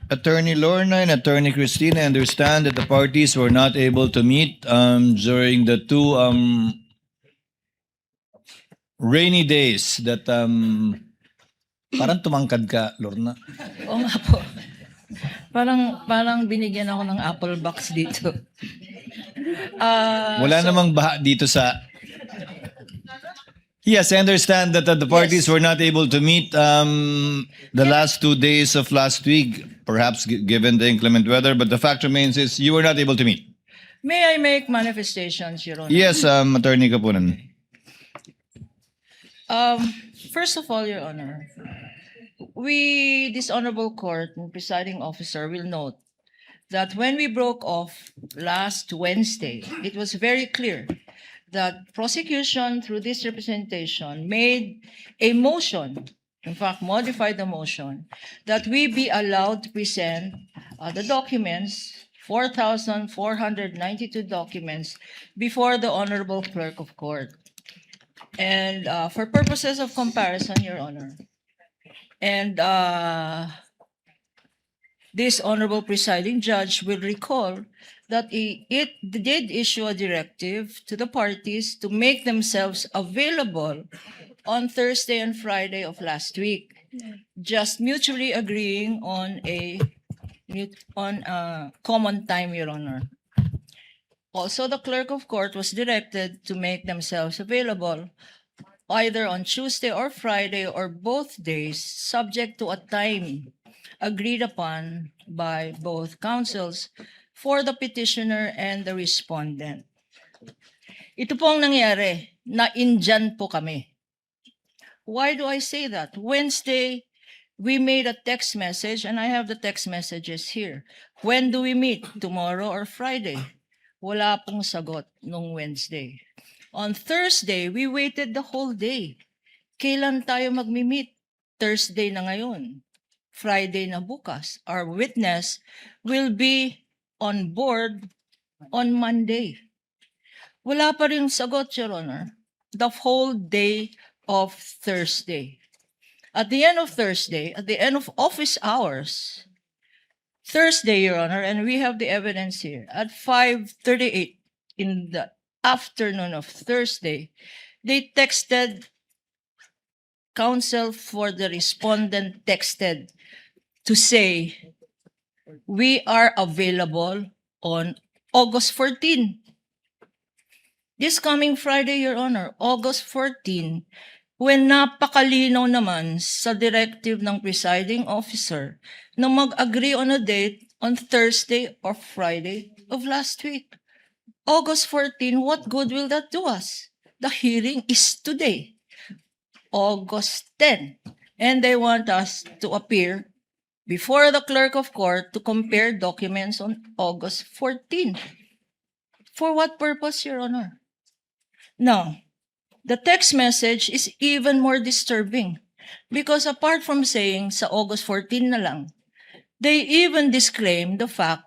Attorney Lorna and Attorney Christina understand that the parties were not able to meet during the two rainy days that parang tumangkad ka, Lorna. Oo nga po. Parang binigyan ako ng apple box dito. Wala namang baha dito sa... Yes, I understand that the parties Yes. were not able to meet the last 2 days of last week, perhaps given the inclement weather, but the fact remains is you were not able to meet. May I make manifestations, Your Honor? Yes, Attorney Kapunan. First of all, Your Honor, this honorable court and presiding officer will note that when we broke off last Wednesday, it was very clear that prosecution through this representation made a motion, in fact, modified the motion, that we be allowed to present the documents, 4,492 documents, before the honorable clerk of court. And for purposes of comparison, Your Honor, and this honorable presiding judge will recall that it did issue a directive to the parties to make themselves available on Thursday and Friday of last week, just mutually agreeing on a common time, Your Honor. Also, the clerk of court was directed to make themselves available either on Tuesday or Friday or both days, subject to a time agreed upon by both counsels for the petitioner and the respondent. Ito pong nangyari, na-indyan po kami. Why do I say that? Wednesday, we made a text message, and I have the text messages here. When do we meet? Tomorrow or Friday? Wala pong sagot nung Wednesday. On Thursday, we waited the whole day. Kailan tayo magmi-meet? Thursday na ngayon. Friday na bukas. Our witness will be on board on Monday. Wala pa rin sagot, Your Honor. The whole day of Thursday. At the end of Thursday, at the end of office hours, Thursday, Your Honor, and we have the evidence here, at 5:38 in the afternoon of Thursday, they texted, counsel for the respondent texted to say, we are available on August 14. This coming Friday, Your Honor, August 14, when napakalinaw naman sa directive ng presiding officer na mag-agree on a date on Thursday or Friday of last week. August 14, what good will that do us? The hearing is today, August 10, and they want us to appear before the clerk of court to compare documents on August 14. For what purpose, Your Honor? Now, the text message is even more disturbing because apart from saying sa August 14 na lang, they even disclaim the fact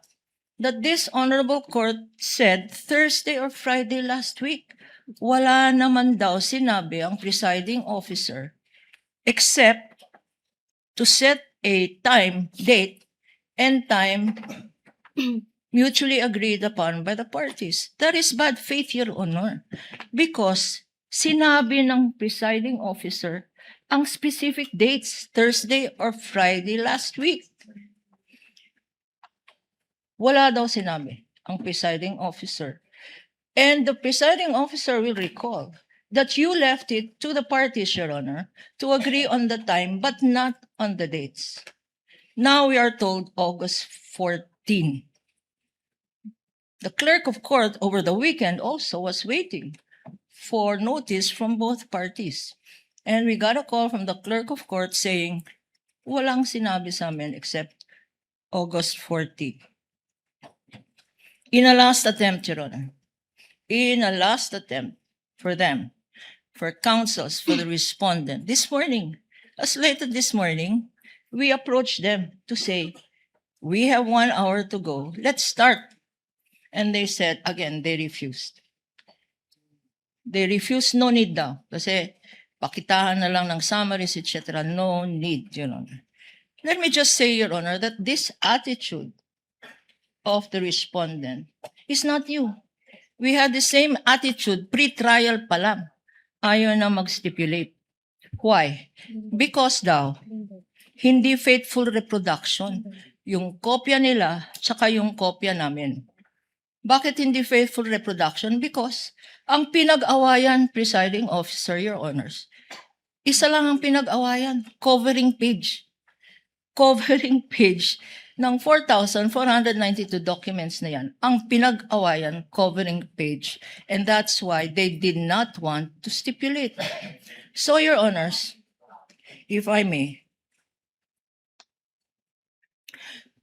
that this honorable court said Thursday or Friday last week. Wala naman daw sinabi ang presiding officer except to set a time, date, and time mutually agreed upon by the parties. That is bad faith, Your Honor, because sinabi ng presiding officer ang specific dates, Thursday or Friday last week. Wala daw sinabi ang presiding officer. And the presiding officer will recall that you left it to the parties, Your Honor, to agree on the time but not on the dates. Now we are told August 14. The clerk of court over the weekend also was waiting for notice from both parties. And we got a call from the clerk of court saying, walang sinabi sa amin except August 14. In a last attempt, Your Honor, in a last attempt for them, for counsels, for the respondent, this morning, as late as this morning, we approached them to say, we have 1 hour to go, let's start. And they said, again, they refused. They refused, no need daw. Kasi pakitahan na lang ng summaries, etc. No need, Your Honor. Let me just say, Your Honor, that this attitude of the respondent is not new. We had the same attitude pre-trial pa lang. Ayaw na mag-stipulate. Why? Because daw, hindi faithful reproduction. Yung kopya nila, tsaka yung kopya namin. Bakit hindi faithful reproduction? Because ang pinag-awayan, presiding officer, Your Honors, isa lang ang pinag-awayan, covering page. Covering page ng 4,492 documents na yan. Ang pinag-awayan, covering page. And that's why they did not want to stipulate. So, Your Honors, if I may,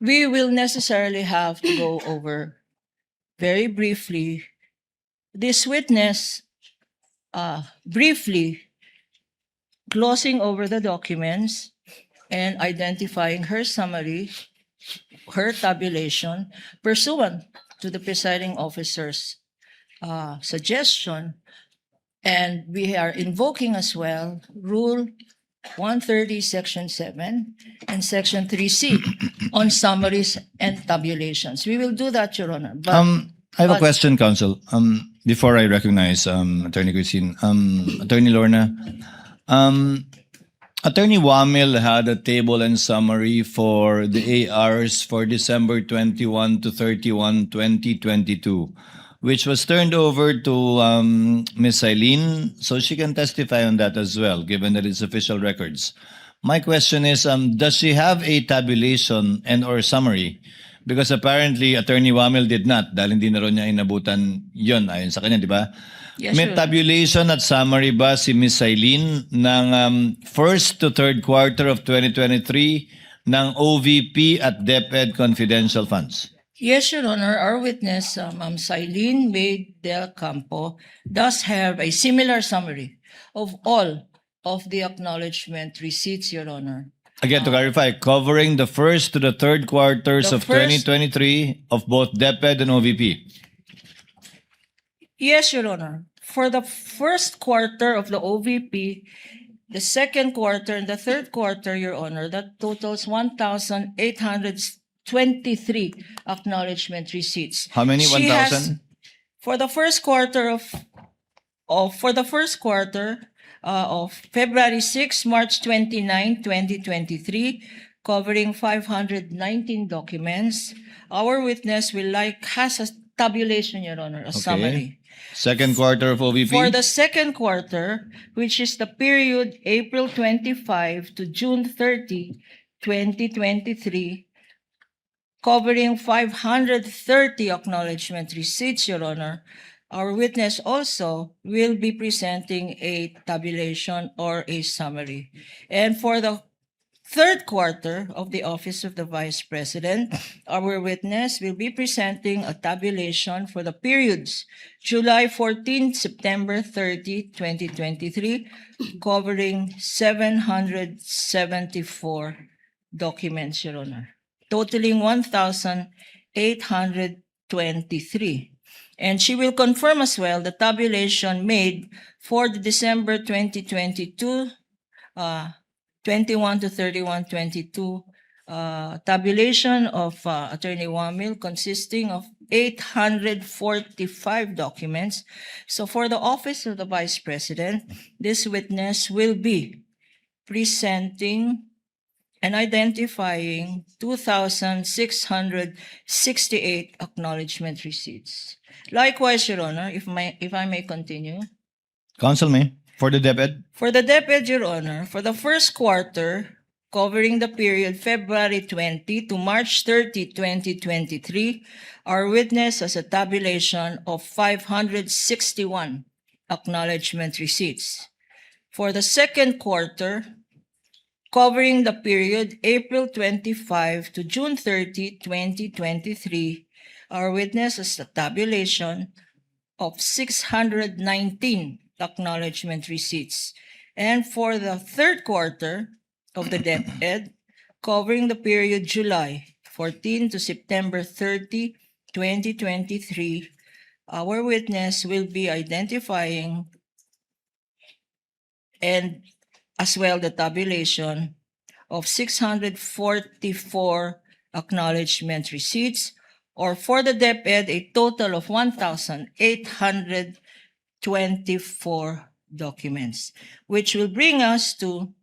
we will necessarily have to go over very briefly this witness, briefly glossing over the documents and identifying her summary, her tabulation, pursuant to the presiding officer's suggestion. And we are invoking as well Rule 130, Section 7, and Section 3C on summaries and tabulations. We will do that, Your Honor. But I have a but- question, counsel. Before I recognize Attorney Christine, Attorney Lorna, Attorney Wamil had a table and summary for the ARs for December 21 to 31, 2022, which was turned over to Ms. Eileen, so she can testify on that as well, given that it's official records. My question is, does she have a tabulation and or summary? Because apparently, Attorney Wamil did not, dahil hindi na rin niya inabutan yun, ayon sa kanya, di ba? Yes, May Your Honor. tabulation at summary ba si Ms. Eileen ng first to third quarter of 2023 ng OVP at DepEd confidential funds? Yes, Your Honor. Our witness, Ma'am Silene May Del Campo, does have a similar summary of all of the acknowledgement receipts, Your Honor. Again, to clarify, covering the first to the third quarters The of first- 2023 of both DepEd and OVP. Yes, Your Honor. For the first quarter of the OVP, the second quarter, and the third quarter, Your Honor, that totals 1,823 acknowledgement receipts. How many? She has- 1,000? For the first quarter of February 6, March 29, 2023, covering 519 documents, our witness has a tabulation, Your Honor, a summary. Second quarter of OVP? For the second quarter, which is the period April 25 to June 30, 2023, covering 530 acknowledgement receipts, Your Honor, our witness also will be presenting a tabulation or a summary. And for the third quarter of the Office of the Vice President, our witness will be presenting a tabulation for the periods July 14, September 30, 2023, covering 774 documents, Your Honor, totaling 1,823. And she will confirm as well the tabulation made for the December 2022, 21 to 31, 22, tabulation of Attorney Wamil consisting of 845 documents. So for the Office of the Vice President, this witness will be presenting and identifying 2,668 acknowledgement receipts. Likewise, Your Honor, if I may continue. Counsel may, for the DepEd? For the DepEd, Your Honor, for the first quarter, covering the period February 20 to March 30, 2023, our witness has a tabulation of 561 acknowledgement receipts. For the second quarter, covering the period April 25 to June 30, 2023, our witness has a tabulation of 619 acknowledgement receipts. And for the third quarter of the DepEd, covering the period July 14 to September 30, 2023, our witness will be identifying and as well the tabulation of 644 acknowledgement receipts, or for the DepEd, a total of 1,824 documents, which will bring us to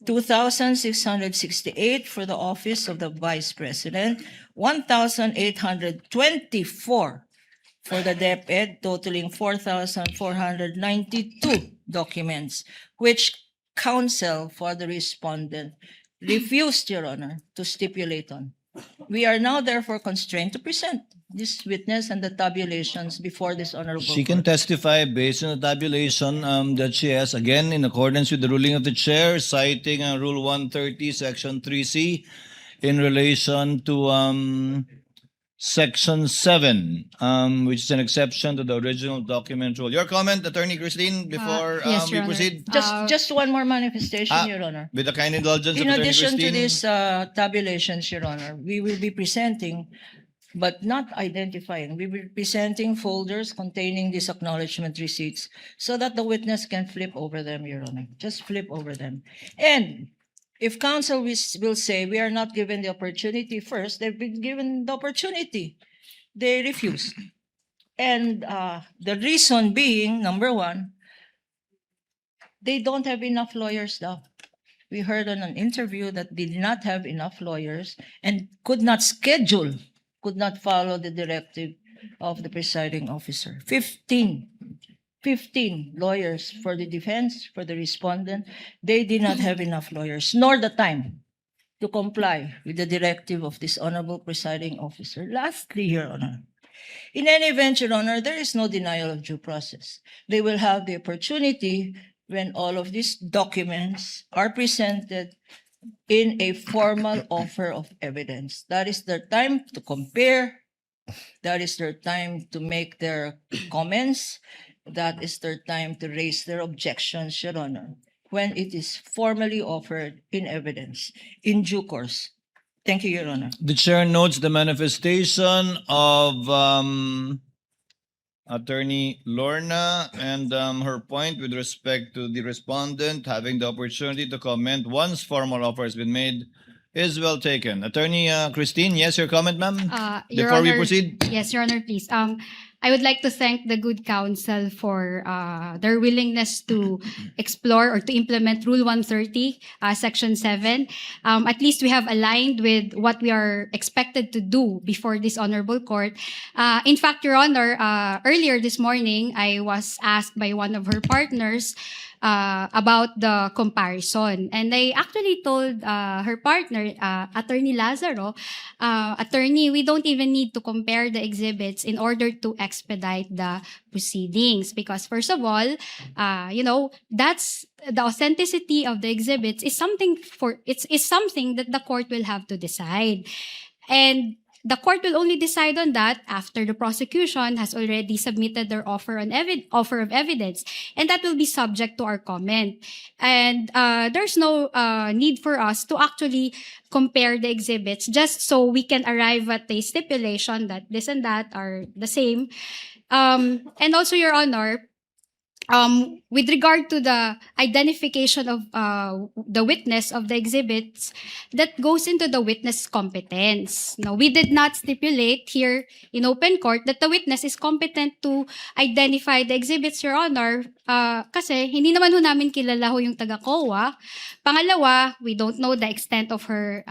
2,668 for the Office of the Vice President, 1,824 for the DepEd, totaling 4,492 documents, which counsel for the respondent refused, Your Honor, to stipulate on. We are now therefore constrained to present this witness and the tabulations before this honorable She can court. testify based on the tabulation that she has, again, in accordance with the ruling of the chair, citing Rule 130, Section 3C, in relation to Section 7, which is an exception to the original document rule. Your comment, Attorney Christine, before yes, we Your Honor. proceed? Just one more manifestation, Ah, Your Honor. With the kind indulgence of In Attorney addition to Christine. these tabulations, Your Honor, we will be presenting, but not identifying, we will be presenting folders containing these acknowledgement receipts so that the witness can flip over them, Your Honor. Just flip over them. And if counsel will say we are not given the opportunity first, they've been given the opportunity. They refused. And the reason being, number one, they don't have enough lawyers now. We heard on an interview that they did not have enough lawyers and could not schedule, could not follow the directive of the presiding officer. 15 lawyers for the defense, for the respondent. They did not have enough lawyers, nor the time to comply with the directive of this honorable presiding officer. Lastly, Your Honor, in any event, Your Honor, there is no denial of due process. They will have the opportunity when all of these documents are presented in a formal offer of evidence. That is their time to compare. That is their time to make their comments. That is their time to raise their objections, Your Honor, when it is formally offered in evidence in due course. Thank you, Your Honor. The chair notes the manifestation of Attorney Lorna and her point with respect to the respondent having the opportunity to comment once formal offer has been made is well taken. Attorney Christine, yes, your comment, ma'am? Your Before we Honor, proceed? Yes, Your Honor, please. I would like to thank the good counsel for their willingness to explore or to implement Rule 130, Section 7. At least we have aligned with what we are expected to do before this honorable court. In fact, Your Honor, earlier this morning, I was asked by one of her partners about the comparison. And I actually told her partner, Attorney Lazaro, Attorney, we don't even need to compare the exhibits in order to expedite the proceedings. Because first of all, that's the authenticity of the exhibits is something is something that the court will have to decide. And the court will only decide on that after the prosecution has already submitted their offer of evidence, and that will be subject to our comment. And there's no need for us to actually compare the exhibits just so we can arrive at a stipulation that this and that are the same. And also, Your Honor, with regard to the identification of the witness of the exhibits, that goes into the witness competence. No, we did not stipulate here in open court that the witness is competent to identify the exhibits, Your Honor, kasi hindi naman ho namin kilala ho yung taga-COA. Pangalawa, we don't know the extent of her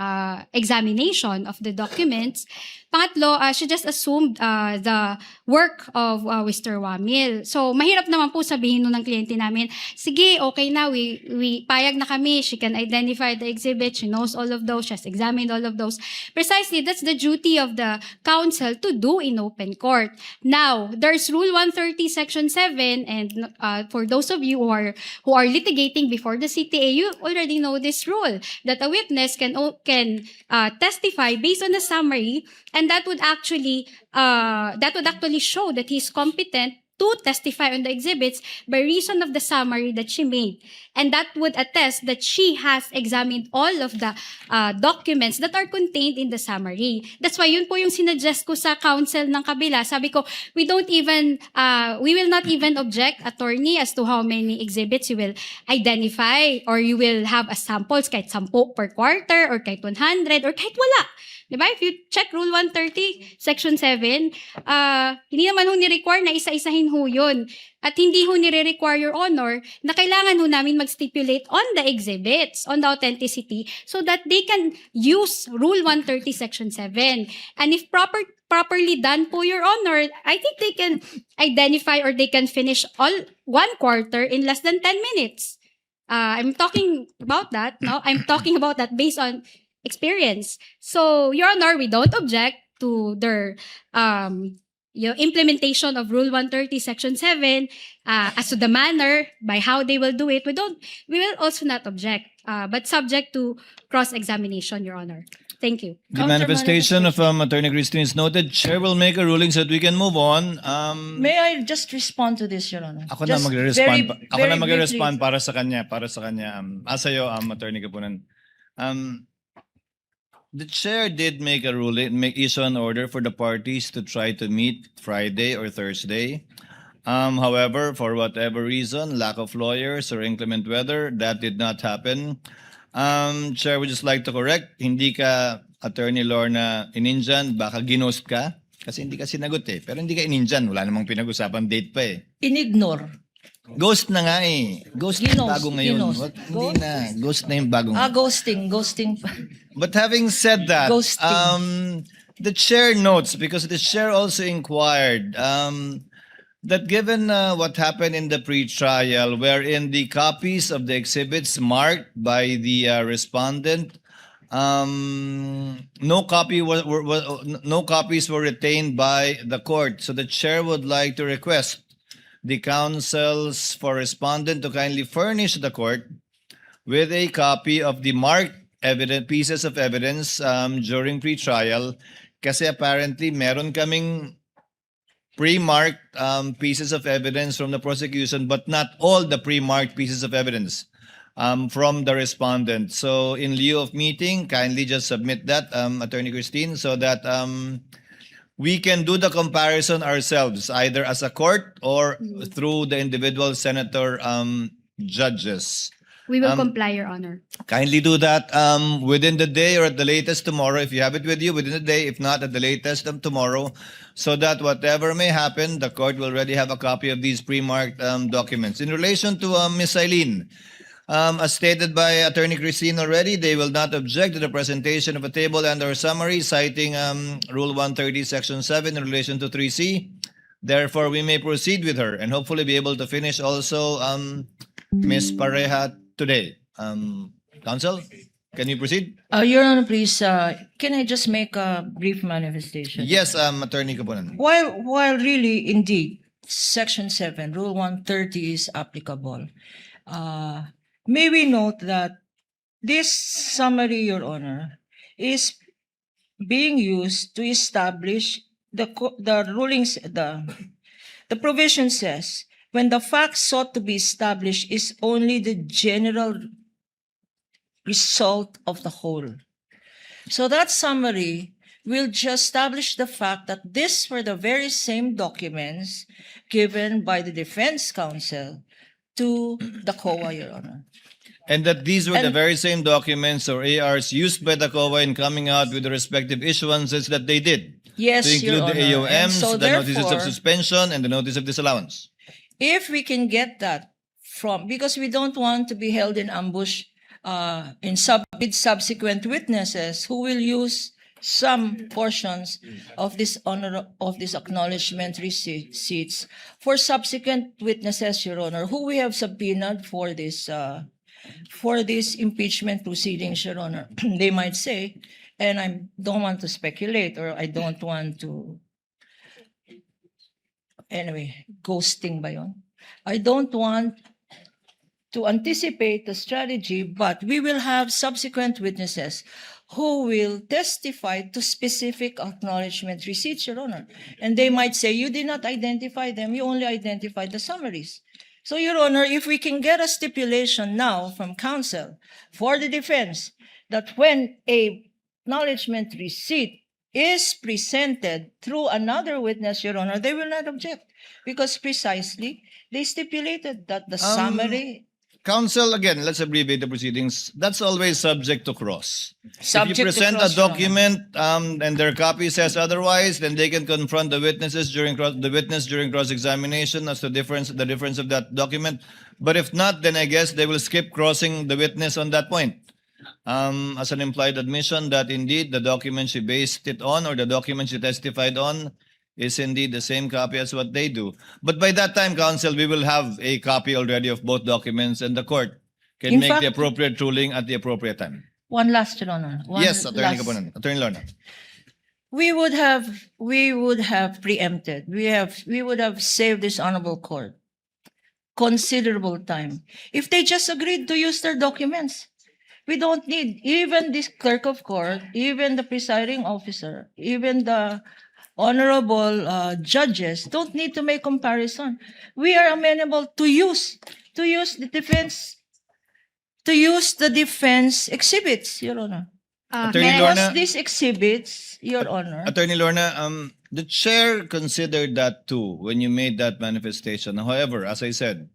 examination of the documents. Pangatlo, she just assumed the work of Mr. Wamil. So, mahirap naman po sabihin nun ng kliyente namin, sige, okay na, we payag na kami, she can identify the exhibit, she knows all of those, she has examined all of those. Precisely, that's the duty of the counsel to do in open court. Now, there's Rule 130, Section 7, and for those of you who are litigating before the CTA, you already know this rule, that a witness can testify based on a summary, and that would actually show that he's competent to testify on the exhibits by reason of the summary that she made. And that would attest that she has examined all of the documents that are contained in the summary. That's why yun po yung sinuggest ko sa counsel ng kabila. Sabi ko, we will not even object, attorney, as to how many exhibits you will identify or you will have as samples, kahit 10 per quarter or kahit 100 or kahit wala. Diba? If you check Rule 130, Section 7, hindi naman ho ni-require na isa-isahin ho yun. At hindi ho nire-require, Your Honor, na kailangan ho namin mag-stipulate on the exhibits, on the authenticity, so that they can use Rule 130, Section 7. And if properly done po, Your Honor, I think they can identify or they can finish all 1 quarter in less than 10 minutes. I'm talking about that, no? I'm talking about that based on experience. So, Your Honor, we don't object to their implementation of Rule 130, Section 7, as to the manner by how they will do it. We will also not object, but subject to cross-examination, Your Honor. Thank you. The manifestation of Attorney Christine is noted. Chair will make a ruling so that we can move on. May I just respond to this, Your Honor? Ako na Just magre-respond. very- Ako na very magre-respond briefly. para sa kanya. Sa'yo, Attorney Kapunan. The chair did make a ruling, issue an order for the parties to try to meet Friday or Thursday. However, for whatever reason, lack of lawyers or inclement weather, that did not happen. Chair would just like to correct, hindi ka Attorney Lorna ininjan, baka ginost ka. Kasi hindi ka sinagot eh. Pero hindi ka ininjan, wala namang pinag-usapan date pa eh. Inignore. Ghost na nga eh. Ghost Ginost, bago ngayon. ginost. Hindi na. Ghost na yung bagong. Ghosting. But having said that, Ghosting. the chair notes, because the chair also inquired, that given what happened in the pre-trial, wherein the copies of the exhibits marked by the respondent, no copies were retained by the court. So the chair would like to request the counsels for respondent to kindly furnish the court with a copy of the marked pieces of evidence during pre-trial. Kasi apparently meron kaming pre-marked pieces of evidence from the prosecution, but not all the pre-marked pieces of evidence from the respondent. So in lieu of meeting, kindly just submit that, Attorney Christine, so that we can do the comparison ourselves, either as a court or through the individual senator judges. We will comply, Your Honor. Kindly do that within the day or at the latest tomorrow. If you have it with you, within the day. If not, at the latest tomorrow. So that whatever may happen, the court will already have a copy of these pre-marked documents. In relation to Ms. Eileen, as stated by Attorney Christine already, they will not object to the presentation of a table and or summary citing Rule 130, Section 7 in relation to 3C. Therefore, we may proceed with her and hopefully be able to finish also Ms. Pareja today. Counsel, can you proceed? Your Honor, please, can I just make a brief manifestation? Yes, Attorney Kapunan. While really, indeed, Section 7, Rule 130 is applicable, may we note that this summary, Your Honor, is being used to establish the rulings, the provision says, when the facts sought to be established is only the general result of the whole. So that summary will just establish the fact that these were the very same documents given by the defense counsel to the COA, Your Honor. And that these were the And- very same documents or ARs used by the COA in coming out with the respective issuances that they did. Yes, To Your include the Honor. And AOMs, so the notices of therefore, suspension, and the notice of disallowance. if we can get that from, because we don't want to be held in ambush with subsequent witnesses who will use some portions of this acknowledgement receipts for subsequent witnesses, Your Honor, who we have subpoenaed for this impeachment proceedings, Your Honor. They might say, and I don't want to speculate, or I don't want to, anyway, ghosting ba yun? I don't want to anticipate the strategy, but we will have subsequent witnesses who will testify to specific acknowledgement receipts, Your Honor. And they might say, you did not identify them, you only identified the summaries. So, Your Honor, if we can get a stipulation now from counsel for the defense that when a acknowledgement receipt is presented through another witness, Your Honor, they will not object because precisely they stipulated that the summary Counsel, again, let's abbreviate the proceedings. That's always subject to cross. subject If you to present cross, a Your Honor. document and their copy says otherwise, then they can confront the witnesses during cross-examination as to the difference of that document. But if not, then I guess they will skip crossing the witness on that point. As an implied admission that indeed the document she based it on or the document she testified on is indeed the same copy as what they do. But by that time, counsel, we will have a copy already of both documents and the court can In make the fact- appropriate ruling at the appropriate time. One last, Your Honor. One Yes, Attorney last. Kapunan. Attorney Lorna. We would have preempted. We would have saved this honorable court considerable time if they just agreed to use their documents. We don't need even this clerk of court, even the presiding officer, even the honorable judges don't need to make comparison. We are amenable to use the defense exhibits, Your Honor. Attorney may I- Lorna. Because these exhibits, Your Honor. Attorney Lorna, the chair considered that too when you made that manifestation. However, as I said,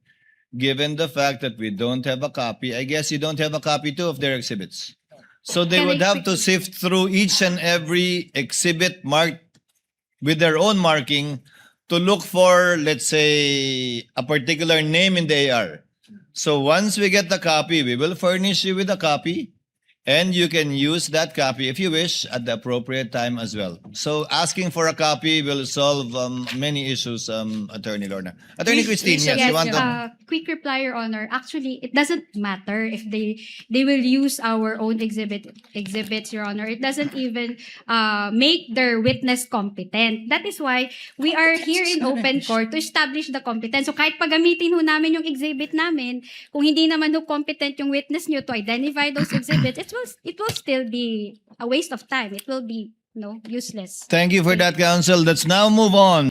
given the fact that we don't have a copy, I guess you don't have a copy too of their exhibits. So they Can would I have to sift through each and every exhibit marked with their own marking to look for, let's say, a particular name in the AR. So once we get the copy, we will furnish you with a copy and you can use that copy if you wish at the appropriate time as well. So asking for a copy will solve many issues, Attorney Lorna. Attorney We- Christine, we- yes, you Yes, want to... quick reply, Your Honor. Actually, it doesn't matter if they will use our own exhibits, Your Honor. It doesn't even make their witness competent. That is why we are here in open court to establish the competence. So kahit pagamitin ho namin yung exhibit namin, kung hindi naman ho competent yung witness nyo to identify those exhibits, it will still be a waste of time. It will be useless. Thank you for that, counsel. Let's now move on.